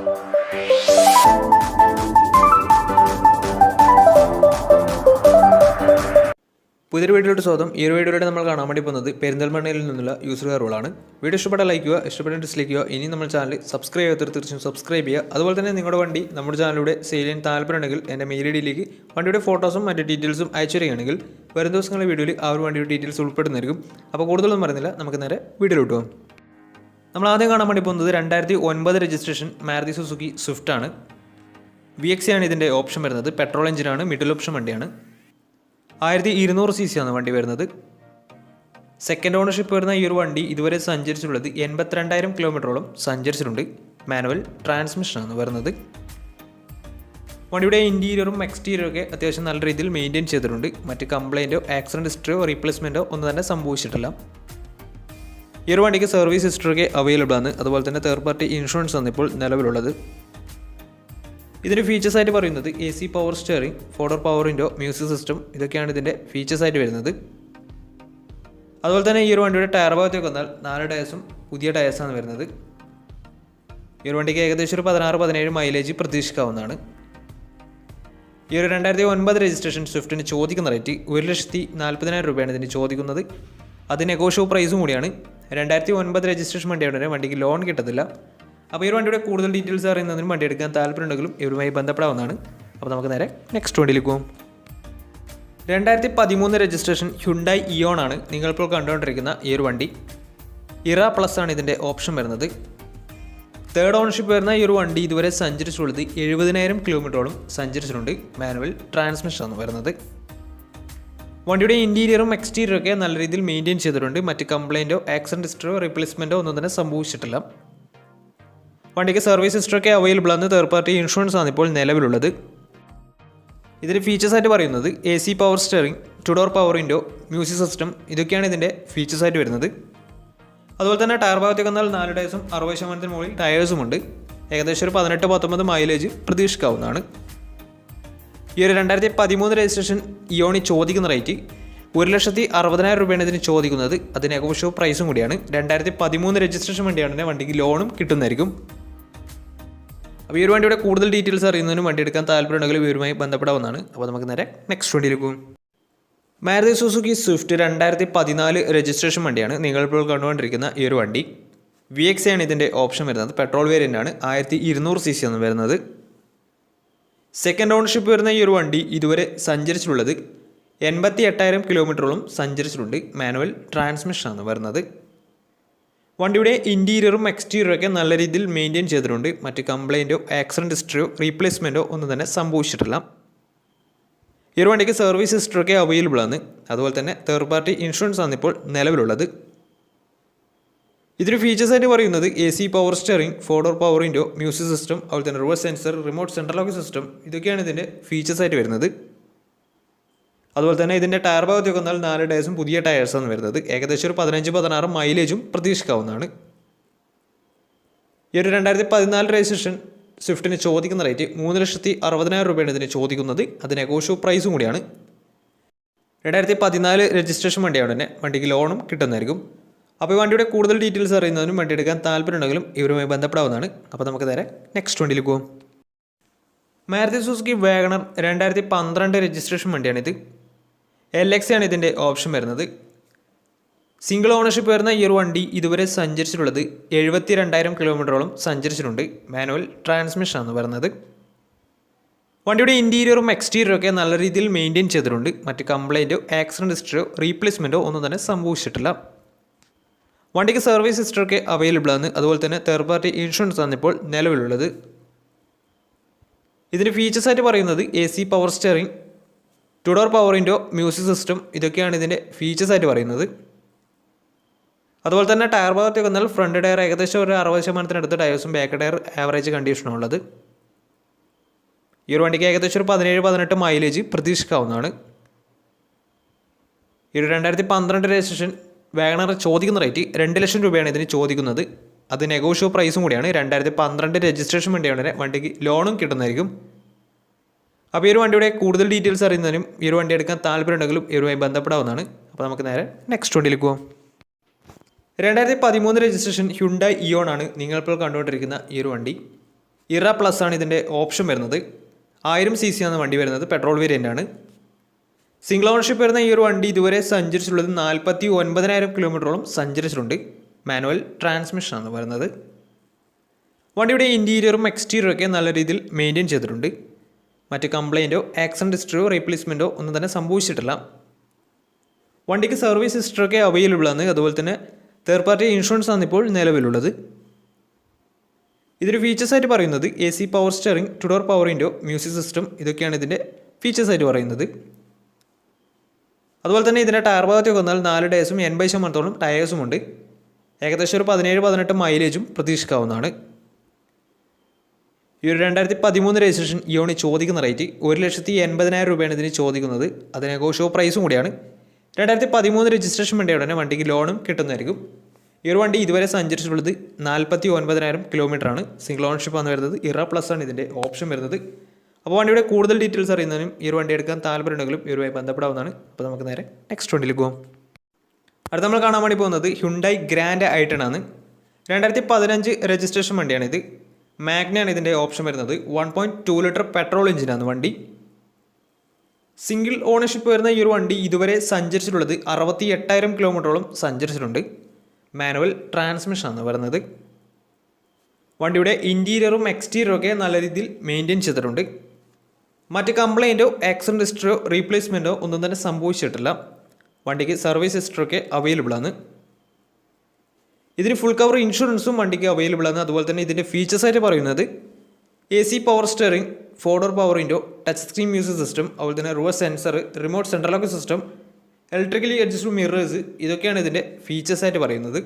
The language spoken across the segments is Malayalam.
പുതിയൊരു വീഡിയോയുടെ സ്വാഗതം. ഈ ഒരു വീഡിയോയിലൂടെ നമ്മൾ കാണാൻ വേണ്ടി പോകുന്നത് പെരിന്തൽമണ്ണയിൽ നിന്നുള്ള യൂസർ റോളാണ്. വീഡിയോ ഇഷ്ടപ്പെട്ടാൽ ലൈക്ക് ചെയ്യുക, ഇഷ്ടപ്പെട്ടാൽ ഡിസ്ലൈക്ക് ചെയ്യുക. ഇനി നമ്മുടെ ചാനൽ സബ്സ്ക്രൈബ് ചെയ്യാത്തവർ തീർച്ചയായും സബ്സ്ക്രൈബ് ചെയ്യുക. അതുപോലെ തന്നെ നിങ്ങളുടെ വണ്ടി നമ്മുടെ ചാനലിലൂടെ സെയിൽ ചെയ്യാൻ താല്പര്യമുണ്ടെങ്കിൽ എൻ്റെ മെയിൽ ഐഡിയിലേക്ക് വണ്ടിയുടെ ഫോട്ടോസും മറ്റ് ഡീറ്റെയിൽസും അയച്ചു തരികയാണെങ്കിൽ വരും ദിവസങ്ങളിലെ വീഡിയോയിൽ ആ ഒരു വണ്ടിയുടെ ഡീറ്റെയിൽസ് ഉൾപ്പെടുന്നതായിരിക്കും. അപ്പോൾ കൂടുതലൊന്നും പറയുന്നില്ല, നമുക്ക് നേരെ വീഡിയോയിലോട്ട് പോകാം. നമ്മൾ ആദ്യം കാണാൻ വേണ്ടി പോകുന്നത് 2009 രജിസ്ട്രേഷൻ മാരുതി സുസുക്കി സ്വിഫ്റ്റ് ആണ്. VXC ആണ് ഇതിൻ്റെ ഓപ്ഷൻ വരുന്നത്. പെട്രോൾ എഞ്ചിനാണ്, മിഡിൽ ഓപ്ഷൻ വണ്ടിയാണ്. 1200 cc ആണ് വണ്ടി വരുന്നത്. സെക്കൻഡ് ഓണർഷിപ്പ് വരുന്ന ഈ ഒരു വണ്ടി ഇതുവരെ സഞ്ചരിച്ചിട്ടുള്ളത് 82,000 കിലോമീറ്ററോളം സഞ്ചരിച്ചിട്ടുണ്ട്. മാനുവൽ ട്രാൻസ്മിഷനാണ് വരുന്നത്. വണ്ടിയുടെ ഇൻറ്റീരിയറും എക്സ്റ്റീരിയറും ഒക്കെ അത്യാവശ്യം നല്ല രീതിയിൽ മെയിൻറ്റെയിൻ ചെയ്തിട്ടുണ്ട്. മറ്റ് കംപ്ലൈൻറ്റോ ആക്സിഡൻറ്റ് ഹിസ്റ്ററിയോ റീപ്ലേസ്മെൻറ്റോ ഒന്നും തന്നെ സംഭവിച്ചിട്ടില്ല. ഈ ഒരു വണ്ടിക്ക് സർവീസ് ഹിസ്റ്ററിയൊക്കെ അവൈലബിൾ ആണ്. അതുപോലെ തന്നെ തേർഡ് പാർട്ടി ഇൻഷുറൻസ് ആണ് ഇപ്പോൾ നിലവിലുള്ളത്. ഇതിൻ്റെ ഫീച്ചേഴ്സായിട്ട് പറയുന്നത് AC power steering, 4 power window, music system, ഇതൊക്കെയാണ് ഇതിൻ്റെ ഫീച്ചേഴ്സായിട്ട് വരുന്നത്. അതുപോലെ തന്നെ ഈ ഒരു വണ്ടിയുടെ ടയർ ഭാഗത്തേക്ക് വന്നാൽ 4 ടയേഴ്സും പുതിയ ടയേഴ്സാണ് വരുന്നത്. ഈ ഒരു വണ്ടിക്ക് ഏകദേശം ഒരു 16-17 മൈലേജ് പ്രതീക്ഷിക്കാവുന്നതാണ്. ഈ ഒരു 2009 രജിസ്ട്രേഷൻ സ്വിഫ്റ്റിന് ചോദിക്കുന്ന റേറ്റ് 1,40,000 രൂപയാണ് ഇതിന് ചോദിക്കുന്നത്. അത് നെഗോഷ്യബിൾ പ്രൈസും കൂടിയാണ്. 2009 രജിസ്ട്രേഷൻ വണ്ടിയാണ്, വണ്ടിക്ക് ലോൺ കിട്ടത്തില്ല. അപ്പോൾ ഈ ഒരു വണ്ടിയുടെ കൂടുതൽ ഡീറ്റെയിൽസ് അറിയുന്നതിനും വണ്ടി എടുക്കാൻ താല്പര്യമുണ്ടെങ്കിലും ഇവരുമായി ബന്ധപ്പെടാവുന്നതാണ്. അപ്പോൾ നമുക്ക് നേരെ നെക്സ്റ്റ് വണ്ടിയിലേക്ക് പോകും. 2013 രജിസ്ട്രേഷൻ ഹ്യുണ്ടായി ഇയോൺ ആണ് നിങ്ങളിപ്പോൾ കണ്ടുകൊണ്ടിരിക്കുന്ന ഈ ഒരു വണ്ടി. ഇറ പ്ലസ് ആണ് ഇതിൻ്റെ ഓപ്ഷൻ വരുന്നത്. തേർഡ് ഓണർഷിപ്പ് വരുന്ന ഈ ഒരു വണ്ടി ഇതുവരെ സഞ്ചരിച്ചിട്ടുള്ളത് 70,000 കിലോമീറ്ററോളം സഞ്ചരിച്ചിട്ടുണ്ട്. മാനുവൽ ട്രാൻസ്മിഷൻ ആണ് വരുന്നത്. വണ്ടിയുടെ ഇൻറ്റീരിയറും എക്സ്റ്റീരിയറും ഒക്കെ നല്ല രീതിയിൽ മെയിൻറ്റെയിൻ ചെയ്തിട്ടുണ്ട്. മറ്റ് കംപ്ലൈൻറ്റോ ആക്സിഡൻറ്റ് ഹിസ്റ്ററിയോ റീപ്ലേസ്മെൻറ്റോ ഒന്നും തന്നെ സംഭവിച്ചിട്ടില്ല. വണ്ടിക്ക് സർവീസ് ഹിസ്റ്ററൊക്കെ അവൈലബിൾ ആണ്. തേർഡ് പാർട്ടി ഇൻഷുറൻസ് ആണ് ഇപ്പോൾ നിലവിലുള്ളത്. ഇതിൻ്റെ ഫീച്ചേഴ്സായിട്ട് പറയുന്നത് AC power steering, 2 door power window, music system, ഇതൊക്കെയാണ് ഇതിൻ്റെ ഫീച്ചേഴ്സായിട്ട് വരുന്നത്. അതുപോലെ തന്നെ ടയർ ഭാഗത്തേക്ക് വന്നാൽ 4 ടയേഴ്സും 60% മുകളിൽ ടയേഴ്സുമുണ്ട്. ഏകദേശം ഒരു 18-19 മൈലേജ് പ്രതീക്ഷിക്കാവുന്നതാണ്. ഈ ഒരു 2013 രജിസ്ട്രേഷൻ ഇയോണി ചോദിക്കുന്ന റേറ്റ് 1,60,000 രൂപയാണ് ഇതിന് ചോദിക്കുന്നത്. അത് നെഗോഷ്യബിൾ പ്രൈസും കൂടിയാണ്. 2013 രജിസ്ട്രേഷൻ വണ്ടിയാണെങ്കിൽ വണ്ടിക്ക് ലോണും കിട്ടുന്നതായിരിക്കും. അപ്പോൾ ഈ ഒരു വണ്ടിയുടെ കൂടുതൽ ഡീറ്റെയിൽസ് അറിയുന്നതിനും വണ്ടി എടുക്കാൻ താല്പര്യമുണ്ടെങ്കിൽ ഇവരുമായി ബന്ധപ്പെടാവുന്നതാണ്. അപ്പോൾ നമുക്ക് നേരെ നെക്സ്റ്റ് വണ്ടിയിലേക്ക് പോകും. മാരുതി സുസുക്കി സ്വിഫ്റ്റ് 2014 രജിസ്ട്രേഷൻ വണ്ടിയാണ് നിങ്ങളിപ്പോൾ കണ്ടുകൊണ്ടിരിക്കുന്ന ഈ ഒരു വണ്ടി. VXC ആണ് ഇതിൻ്റെ ഓപ്ഷൻ വരുന്നത്. പെട്രോൾ വേരിയൻ്റ് ആണ്. 1200 cc ആണ് വരുന്നത്. സെക്കൻഡ് ഓണർഷിപ്പ് വരുന്ന ഈ ഒരു വണ്ടി ഇതുവരെ സഞ്ചരിച്ചിട്ടുള്ളത് 88,000 കിലോമീറ്ററോളം സഞ്ചരിച്ചിട്ടുണ്ട്. മാനുവൽ ട്രാൻസ്മിഷനാണ് വരുന്നത്. വണ്ടിയുടെ ഇൻറ്റീരിയറും എക്സ്റ്റീരിയറും ഒക്കെ നല്ല രീതിയിൽ മെയിൻറ്റെയിൻ ചെയ്തിട്ടുണ്ട്. മറ്റ് കംപ്ലൈൻറ്റോ ആക്സിഡൻറ്റ് ഹിസ്റ്ററിയോ റീപ്ലേസ്മെൻറ്റോ ഒന്നും തന്നെ സംഭവിച്ചിട്ടില്ല. ഈ ഒരു വണ്ടിക്ക് സർവീസ് ഹിസ്റ്ററൊക്കെ അവൈലബിൾ ആണ്. അതുപോലെ തന്നെ തേർഡ് പാർട്ടി ഇൻഷുറൻസ് ആണ് ഇപ്പോൾ നിലവിലുള്ളത്. ഇതിന് ഫീച്ചേഴ്സായിട്ട് പറയുന്നത് AC power steering, 4 door power window, music system, അതുപോലെ തന്നെ reverse sensor, remote central lock system, ഇതൊക്കെയാണ് ഇതിൻ്റെ ഫീച്ചേഴ്സായിട്ട് വരുന്നത്. അതുപോലെ തന്നെ ഇതിൻ്റെ ടയർ ഭാഗത്തേക്ക് വന്നാൽ 4 ടയേഴ്സും പുതിയ ടയേഴ്സാണ് വരുന്നത്. ഏകദേശം ഒരു 15-16 മൈലേജും പ്രതീക്ഷിക്കാവുന്നതാണ്. ഈ ഒരു 2014 രജിസ്ട്രേഷൻ സ്വിഫ്റ്റിന് ചോദിക്കുന്ന റേറ്റ് 3,60,000 രൂപയാണ് ഇതിന് ചോദിക്കുന്നത്. അത് നെഗോഷ്യബിൾ പ്രൈസും കൂടിയാണ്. 2014 രജിസ്ട്രേഷൻ വണ്ടിയാണ് തന്നെ, വണ്ടിക്ക് ലോണും കിട്ടുന്നതായിരിക്കും. അപ്പോൾ ഈ വണ്ടിയുടെ കൂടുതൽ ഡീറ്റെയിൽസ് അറിയുന്നതിനും വണ്ടി എടുക്കാൻ താല്പര്യമുണ്ടെങ്കിലും ഇവരുമായി ബന്ധപ്പെടാവുന്നതാണ്. അപ്പോൾ നമുക്ക് നേരെ നെക്സ്റ്റ് വണ്ടിയിലേക്ക് പോകും. മാരുതി സുസുക്കി വാഗണർ 2012 രജിസ്ട്രേഷൻ വണ്ടിയാണിത്. LXC ആണ് ഇതിൻ്റെ ഓപ്ഷൻ വരുന്നത്. സിംഗിൾ ഓണർഷിപ്പ് വരുന്ന ഈ ഒരു വണ്ടി ഇതുവരെ സഞ്ചരിച്ചിട്ടുള്ളത് 72,000 കിലോമീറ്ററോളം സഞ്ചരിച്ചിട്ടുണ്ട്. മാനുവൽ ട്രാൻസ്മിഷനാണ് വരുന്നത്. വണ്ടിയുടെ ഇൻറ്റീരിയറും എക്സ്റ്റീരിയറും ഒക്കെ നല്ല രീതിയിൽ മെയിൻറ്റെയിൻ ചെയ്തിട്ടുണ്ട്. മറ്റ് കംപ്ലൈൻറ്റോ ആക്സിഡൻറ്റ് ഹിസ്റ്ററിയോ റീപ്ലേസ്മെൻറ്റോ ഒന്നും തന്നെ സംഭവിച്ചിട്ടില്ല. വണ്ടിക്ക് സർവീസ് ഹിസ്റ്ററൊക്കെ അവൈലബിൾ ആണ്. അതുപോലെ തന്നെ തേർഡ് പാർട്ടി ഇൻഷുറൻസ് ആണ് ഇപ്പോൾ നിലവിലുള്ളത്. ഇതിൻ്റെ ഫീച്ചേഴ്സായിട്ട് പറയുന്നത് AC power steering, 2 door power window, music system, ഇതൊക്കെയാണ് ഇതിൻ്റെ ഫീച്ചേഴ്സായിട്ട് പറയുന്നത്. അതുപോലെ തന്നെ ടയർ ഭാഗത്തേക്ക് വന്നാൽ ഫ്രണ്ട് ടയർ ഏകദേശം ഒരു 60% ടയേഴ്സും ബാക്ക് ടയർ ആവറേജ് കണ്ടീഷനും ഉള്ളത്. ഈ ഒരു വണ്ടിക്ക് ഏകദേശം ഒരു 17-18 മൈലേജ് പ്രതീക്ഷിക്കാവുന്നതാണ്. ഈ ഒരു 2012 രജിസ്ട്രേഷൻ വാഗണർ ചോദിക്കുന്ന റേറ്റ് 2,00,000 രൂപയാണ് ഇതിന് ചോദിക്കുന്നത്. അത് നെഗോഷ്യബിൾ പ്രൈസും കൂടിയാണ്. 2012 രജിസ്ട്രേഷൻ വണ്ടിയാണ്, വണ്ടിക്ക് ലോണും കിട്ടുന്നതായിരിക്കും. അപ്പോൾ ഈ ഒരു വണ്ടിയുടെ കൂടുതൽ ഡീറ്റെയിൽസ് അറിയുന്നതിനും ഈ ഒരു വണ്ടി എടുക്കാൻ താല്പര്യമുണ്ടെങ്കിലും ഇവരുമായി ബന്ധപ്പെടാവുന്നതാണ്. അപ്പോൾ നമുക്ക് നേരെ നെക്സ്റ്റ് വണ്ടിയിലേക്ക് പോകാം. 2013 രജിസ്ട്രേഷൻ ഹ്യുണ്ടായി ഇയോൺ ആണ് നിങ്ങളിപ്പോൾ കണ്ടുകൊണ്ടിരിക്കുന്ന ഈ ഒരു വണ്ടി. ഇറ പ്ലസ് ആണ് ഇതിൻ്റെ ഓപ്ഷൻ വരുന്നത്. 1000 cc ആണ് വണ്ടി വരുന്നത്. പെട്രോൾ വേരിയൻ്റ് ആണ്. സിംഗിൾ ഓണർഷിപ്പ് വരുന്ന ഈ ഒരു വണ്ടി ഇതുവരെ സഞ്ചരിച്ചിട്ടുള്ളത് 49,000 കിലോമീറ്ററോളം സഞ്ചരിച്ചിട്ടുണ്ട്. മാനുവൽ ട്രാൻസ്മിഷനാണ് വരുന്നത്. വണ്ടിയുടെ ഇൻറ്റീരിയറും എക്സ്റ്റീരിയറും ഒക്കെ നല്ല രീതിയിൽ മെയിൻറ്റെയിൻ ചെയ്തിട്ടുണ്ട്. മറ്റ് കംപ്ലയിൻറ്റോ ആക്സിഡൻറ്റ് ഹിസ്റ്ററിയോ റീപ്ലേസ്മെൻറ്റോ ഒന്നും തന്നെ സംഭവിച്ചിട്ടില്ല. വണ്ടിക്ക് സർവീസ് ഹിസ്റ്ററൊക്കെ അവൈലബിൾ ആണ്. അതുപോലെ തന്നെ തേർഡ് പാർട്ടി ഇൻഷുറൻസ് ആണ് ഇപ്പോൾ നിലവിലുള്ളത്. ഇതൊരു ഫീച്ചേഴ്സായിട്ട് പറയുന്നത് AC power steering, 2 door power window, music system, ഇതൊക്കെയാണ് ഇതിൻ്റെ ഫീച്ചേഴ്സായിട്ട് പറയുന്നത്. അതുപോലെ തന്നെ ഇതിൻ്റെ ടയർ ഭാഗത്തേക്ക് വന്നാൽ 4 ടയേഴ്സും 80% ടയേഴ്സും ഉണ്ട്. ഏകദേശം ഒരു 17-18 മൈലേജും പ്രതീക്ഷിക്കാവുന്നതാണ്. ഈ ഒരു 2013 രജിസ്ട്രേഷൻ ഇയോണി ചോദിക്കുന്ന റേറ്റ് 1,80,000 രൂപയാണ് ഇതിന് ചോദിക്കുന്നത്. അത് നെഗോഷ്യോ പ്രൈസും കൂടിയാണ്. 2013 രജിസ്ട്രേഷൻ വേണ്ടിയ ഉടനെ വണ്ടിക്ക് ലോണും കിട്ടുന്നതായിരിക്കും. ഈ ഒരു വണ്ടി ഇതുവരെ സഞ്ചരിച്ചിട്ടുള്ളത് 49,000 കിലോമീറ്ററാണ്. സിംഗിൾ ഓണർഷിപ്പ് ആണ് വരുന്നത്. ഇറ പ്ലസ് ആണ് ഇതിൻ്റെ ഓപ്ഷൻ വരുന്നത്. അപ്പോൾ വണ്ടിയുടെ കൂടുതൽ ഡീറ്റെയിൽസ് അറിയുന്നതിനും ഈ ഒരു വണ്ടി എടുക്കാൻ താല്പര്യമുണ്ടെങ്കിലും ഇവരുമായി ബന്ധപ്പെടാവുന്നതാണ്. അപ്പോൾ നമുക്ക് നേരെ നെക്സ്റ്റ് വണ്ടിയിൽ പോകാം. അടുത്ത നമ്മൾ കാണാൻ വേണ്ടി പോകുന്നത് ഹ്യുണ്ടായി ഗ്രാൻഡ് i10 ആണ്. 2015 രജിസ്ട്രേഷൻ വണ്ടിയാണിത്. മാഗ്നയാണ് ഇതിൻ്റെ ഓപ്ഷൻ വരുന്നത്. 1.2 ലിറ്റർ പെട്രോൾ എഞ്ചിനാണ് വണ്ടി. സിംഗിൾ ഓണർഷിപ്പ് വരുന്ന ഈ ഒരു വണ്ടി ഇതുവരെ സഞ്ചരിച്ചിട്ടുള്ളത് 68,000 കിലോമീറ്ററോളം സഞ്ചരിച്ചിട്ടുണ്ട്. മാനുവൽ ട്രാൻസ്മിഷനാണ് വരുന്നത്. വണ്ടിയുടെ ഇൻറ്റീരിയറും എക്സ്റ്റീരിയറും ഒക്കെ നല്ല രീതിയിൽ മെയിൻറ്റെയിൻ ചെയ്തിട്ടുണ്ട്. മറ്റ് കംപ്ലയിൻറ്റോ ആക്സിഡൻറ്റ് ഹിസ്റ്ററിയോ റീപ്ലേസ്മെൻറ്റോ ഒന്നും തന്നെ സംഭവിച്ചിട്ടില്ല. വണ്ടിക്ക് സർവീസ് ഹിസ്റ്ററൊക്കെ അവൈലബിൾ ആണ്. ഇതിന് ഫുൾ കവർ ഇൻഷുറൻസും വണ്ടിക്ക് അവൈലബിൾ ആണ്. അതുപോലെ തന്നെ ഇതിൻ്റെ ഫീച്ചേഴ്സായിട്ട് പറയുന്നത് AC power steering, 4 door power window, touch screen music system, അതുപോലെ തന്നെ reverse sensor, remote central lock system, electrically adjustable mirrors, ഇതൊക്കെയാണ് ഇതിൻ്റെ ഫീച്ചേഴ്സായിട്ട് പറയുന്നത്.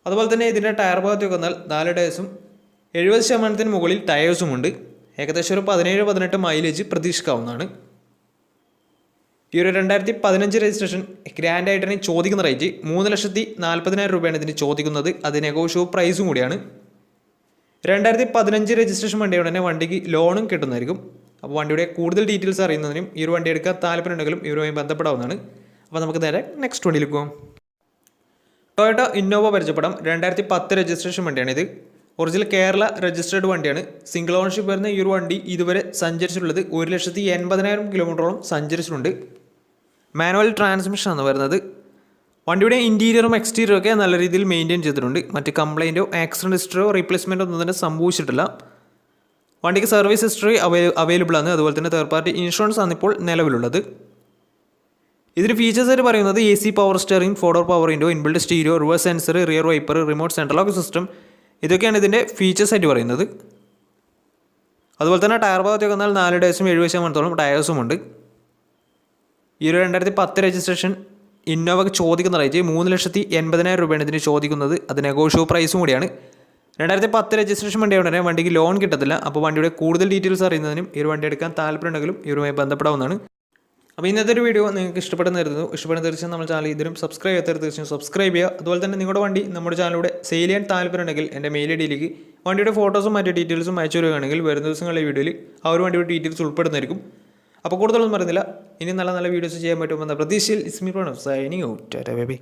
അതുപോലെ തന്നെ ഇതിൻ്റെ ടയർ ഭാഗത്തേക്ക് വന്നാൽ 4 ടയേഴ്സും 70% മുകളിൽ ടയേഴ്സും ഉണ്ട്. ഏകദേശം ഒരു 17-18 മൈലേജ് പ്രതീക്ഷിക്കാവുന്നതാണ്. ഈ ഒരു 2015 രജിസ്ട്രേഷൻ ഗ്രാൻഡ് i10 ചോദിക്കുന്ന റേറ്റ് 3,40,000 രൂപയാണ് ഇതിന് ചോദിക്കുന്നത്. അത് നെഗോഷ്യോ പ്രൈസും കൂടിയാണ്. 2015 രജിസ്ട്രേഷൻ വണ്ടിയുടെ തന്നെ വണ്ടിക്ക് ലോണും കിട്ടുന്നതായിരിക്കും. അപ്പോൾ വണ്ടിയുടെ കൂടുതൽ ഡീറ്റെയിൽസ് അറിയുന്നതിനും ഈ ഒരു വണ്ടി എടുക്കാൻ താല്പര്യമുണ്ടെങ്കിലും ഇവരുമായി ബന്ധപ്പെടാവുന്നതാണ്. അപ്പോൾ നമുക്ക് നേരെ നെക്സ്റ്റ് വണ്ടിയിൽ പോകാം. ടൊയോട്ട ഇന്നോവ പരിചയപ്പെടാം. 2010 രജിസ്ട്രേഷൻ വണ്ടിയാണിത്. ഒറിജിനൽ കേരള രജിസ്റ്റേർഡ് വണ്ടിയാണ്. സിംഗിൾ ഓണർഷിപ്പ് വരുന്ന ഈ ഒരു വണ്ടി ഇതുവരെ സഞ്ചരിച്ചിട്ടുള്ളത് 1,80,000 കിലോമീറ്ററോളം സഞ്ചരിച്ചിട്ടുണ്ട്. മാനുവൽ ട്രാൻസ്മിഷനാണ് വരുന്നത്. വണ്ടിയുടെ ഇൻറ്റീരിയറും എക്സ്റ്റീരിയറും ഒക്കെ നല്ല രീതിയിൽ മെയിൻറ്റെയിൻ ചെയ്തിട്ടുണ്ട്. മറ്റ് കംപ്ലയിൻറ്റോ ആക്സിഡൻറ്റ് ഹിസ്റ്ററിയോ റീപ്ലേസ്മെൻറ്റോ ഒന്നും തന്നെ സംഭവിച്ചിട്ടില്ല. വണ്ടിക്ക് സർവീസ് ഹിസ്റ്ററി അവൈലബിൾ ആണ്. അതുപോലെ തന്നെ തേർഡ് പാർട്ടി ഇൻഷുറൻസ് ആണ് ഇപ്പോൾ നിലവിലുള്ളത്. ഇതിന് ഫീച്ചേഴ്സായിട്ട് പറയുന്നത് AC power steering, 4 door power window, inbuilt stereo, reverse sensor, rear wiper, remote central lock system, ഇതൊക്കെയാണ് ഇതിൻ്റെ ഫീച്ചേഴ്സായിട്ട് പറയുന്നത്. അതുപോലെ തന്നെ ടയർ ഭാഗത്തേക്ക് വന്നാൽ 4 ടയേഴ്സും 70% ടയേഴ്സും ഉണ്ട്. ഈ ഒരു 2010 രജിസ്ട്രേഷൻ ഇന്നോവയ്ക്ക് ചോദിക്കുന്ന റേറ്റ് 3,80,000 രൂപയാണ് ഇതിന് ചോദിക്കുന്നത്. അത് നെഗോഷ്യോ പ്രൈസും കൂടിയാണ്. 2010 രജിസ്ട്രേഷൻ വണ്ടി ഉടനെ വണ്ടിക്ക് ലോൺ കിട്ടത്തില്ല. അപ്പോൾ വണ്ടിയുടെ കൂടുതൽ ഡീറ്റെയിൽസ് അറിയുന്നതിനും ഈ ഒരു വണ്ടി എടുക്കാൻ താല്പര്യമുണ്ടെങ്കിലും ഇവരുമായി ബന്ധപ്പെടാവുന്നതാണ്. അപ്പോൾ ഇന്നത്തെ ഒരു വീഡിയോ നിങ്ങൾക്ക് ഇഷ്ടപ്പെടുന്ന തരുന്നു. ഇഷ്ടപ്പെടുന്ന തീർച്ചയായും നമ്മുടെ ചാനൽ ഇതിനും സബ്സ്ക്രൈബ് ചെയ്യാത്ത തീർച്ചയായും സബ്സ്ക്രൈബ് ചെയ്യുക. അതുപോലെ തന്നെ നിങ്ങളുടെ വണ്ടി നമ്മുടെ ചാനലിലൂടെ സെയിൽ ചെയ്യാൻ താല്പര്യമുണ്ടെങ്കിൽ എൻ്റെ മെയിൽ ഐഡിയിലേക്ക് വണ്ടിയുടെ ഫോട്ടോസും മറ്റ് ഡീറ്റെയിൽസും അയച്ചു വരികയാണെങ്കിൽ വരുന്ന ദിവസങ്ങളിലെ വീഡിയോയിൽ ആ ഒരു വണ്ടിയുടെ ഡീറ്റെയിൽസ് ഉൾപ്പെടുന്നതായിരിക്കും. അപ്പോൾ കൂടുതലൊന്നും പറയുന്നില്ല. ഇനി നല്ല നല്ല വീഡിയോസ് ചെയ്യാൻ പറ്റുമെന്ന പ്രതീക്ഷയിൽ is me Pranav signing out. Tata bye by.